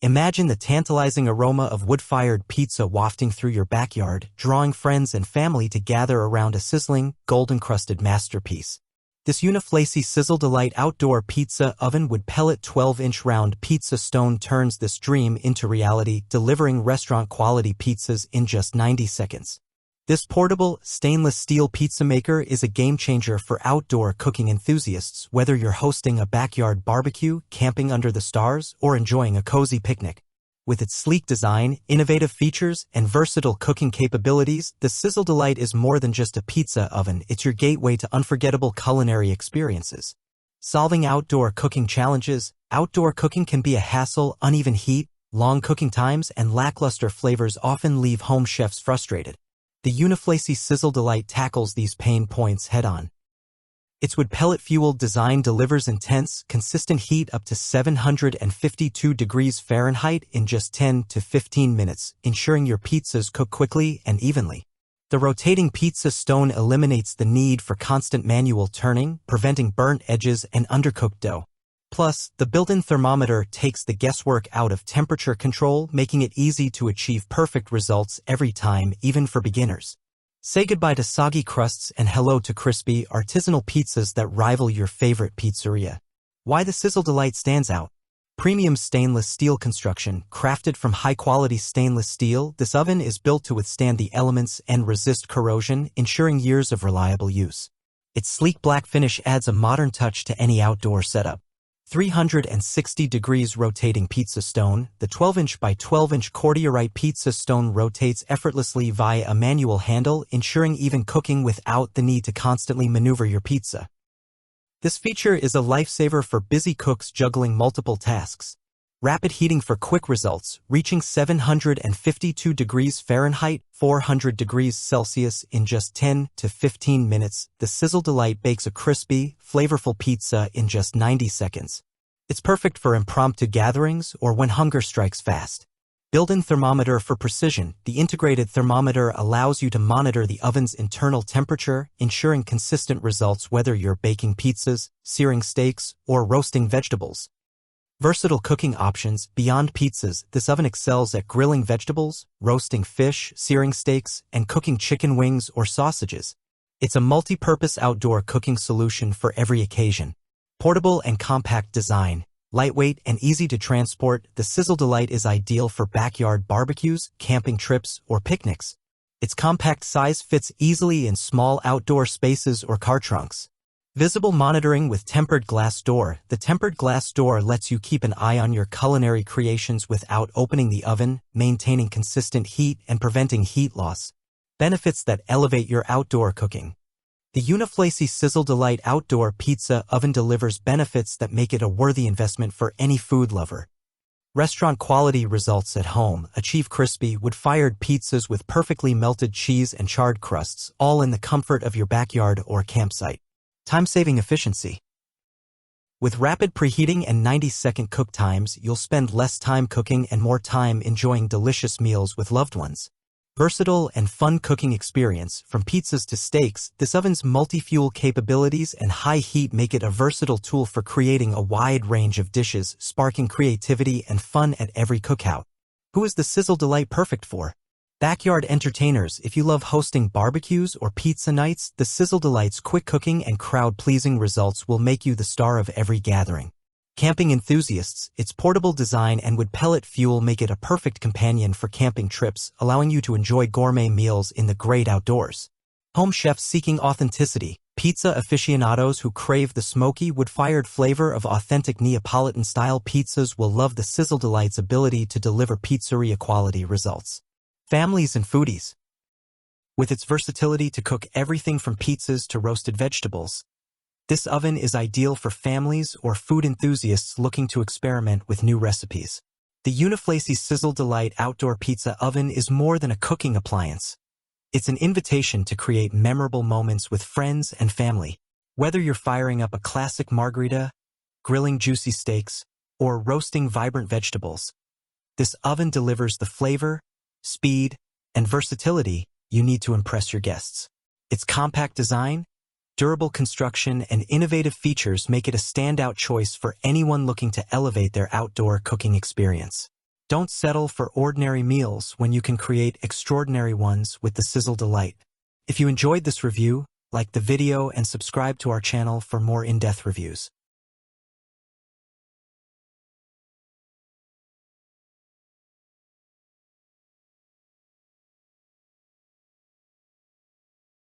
Imagine the tantalizing aroma of wood-fired pizza wafting through your backyard, drawing friends and family to gather around a sizzling, golden-crusted masterpiece. This Uniflasy Sizzledelite outdoor pizza oven wood pellet 12-inch round pizza stone turns this dream into reality, delivering restaurant-quality pizzas in just 90 seconds. This portable, stainless steel pizza maker is a game-changer for outdoor cooking enthusiasts, whether you're hosting a backyard barbecue, camping under the stars, or enjoying a cozy picnic. With its sleek design, innovative features, and versatile cooking capabilities, the Sizzledelite is more than just a pizza oven, it's your gateway to unforgettable culinary experiences. Solving outdoor cooking challenges. Outdoor cooking can be a hassle, uneven heat, long cooking times, and lackluster flavors often leave home chefs frustrated. The Uniflasy Sizzledelite tackles these pain points head-on. Its wood pellet-fueled design delivers intense, consistent heat up to 752 degrees Fahrenheit in just 10 to 15 minutes, ensuring your pizzas cook quickly and evenly. The rotating pizza stone eliminates the need for constant manual turning, preventing burnt edges and undercooked dough. Plus, the built-in thermometer takes the guesswork out of temperature control, making it easy to achieve perfect results every time, even for beginners. Say goodbye to soggy crusts and hello to crispy, artisanal pizzas that rival your favorite pizzeria. Why the Sizzledelite stands out. Premium stainless steel construction. Crafted from high-quality stainless steel, this oven is built to withstand the elements and resist corrosion, ensuring years of reliable use. Its sleek black finish adds a modern touch to any outdoor setup. 360 degrees rotating pizza stone. The 12-inch by 12-inch cordierite pizza stone rotates effortlessly via a manual handle, ensuring even cooking without the need to constantly maneuver your pizza. This feature is a lifesaver for busy cooks juggling multiple tasks. Rapid heating for quick results, reaching 752 degrees Fahrenheit, 400 degrees Celsius in just 10 to 15 minutes. The Sizzledelite bakes a crispy, flavorful pizza in just 90 seconds. It's perfect for impromptu gatherings or when hunger strikes fast. Built-in thermometer for precision. The integrated thermometer allows you to monitor the oven's internal temperature, ensuring consistent results whether you're baking pizzas, searing steaks, or roasting vegetables. Versatile cooking options. Beyond pizzas, this oven excels at grilling vegetables, roasting fish, searing steaks, and cooking chicken wings or sausages. It's a multi-purpose outdoor cooking solution for every occasion. Portable and compact design. Lightweight and easy to transport, the Sizzledelite is ideal for backyard barbecues, camping trips, or picnics. Its compact size fits easily in small outdoor spaces or car trunks. Visible monitoring with tempered glass door. The tempered glass door lets you keep an eye on your culinary creations without opening the oven, maintaining consistent heat and preventing heat loss. Benefits that elevate your outdoor cooking. The Uniflasy Sizzledelite outdoor pizza oven delivers benefits that make it a worthy investment for any food lover. Restaurant quality results at home. Achieve crispy, wood-fired pizzas with perfectly melted cheese and charred crusts, all in the comfort of your backyard or campsite. Time-saving efficiency. With rapid preheating and 90-second cook times, you'll spend less time cooking and more time enjoying delicious meals with loved ones. Versatile and fun cooking experience. From pizzas to steaks, this oven's multi-fuel capabilities and high heat make it a versatile tool for creating a wide range of dishes, sparking creativity and fun at every cookout. Who is the Sizzledelite perfect for? Backyard entertainers. If you love hosting barbecues or pizza nights, the Sizzledelite's quick cooking and crowd-pleasing results will make you the star of every gathering. Camping enthusiasts. Its portable design and wood pellet fuel make it a perfect companion for camping trips, allowing you to enjoy gourmet meals in the great outdoors. Home chefs seeking authenticity. Pizza aficionados who crave the smoky, wood-fired flavor of authentic Neapolitan-style pizzas will love the Sizzledelite's ability to deliver pizzeria-quality results. Families and foodies. With its versatility to cook everything from pizzas to roasted vegetables, this oven is ideal for families or food enthusiasts looking to experiment with new recipes. The Uniflasy Sizzledelite outdoor pizza oven is more than a cooking appliance. It's an invitation to create memorable moments with friends and family. Whether you're firing up a classic margarita, grilling juicy steaks, or roasting vibrant vegetables, this oven delivers the flavor, speed, and versatility you need to impress your guests. Its compact design, durable construction, and innovative features make it a standout choice for anyone looking to elevate their outdoor cooking experience. Don't settle for ordinary meals when you can create extraordinary ones with the Sizzledelite. If you enjoyed this review, like the video and subscribe to our channel for more in-depth reviews.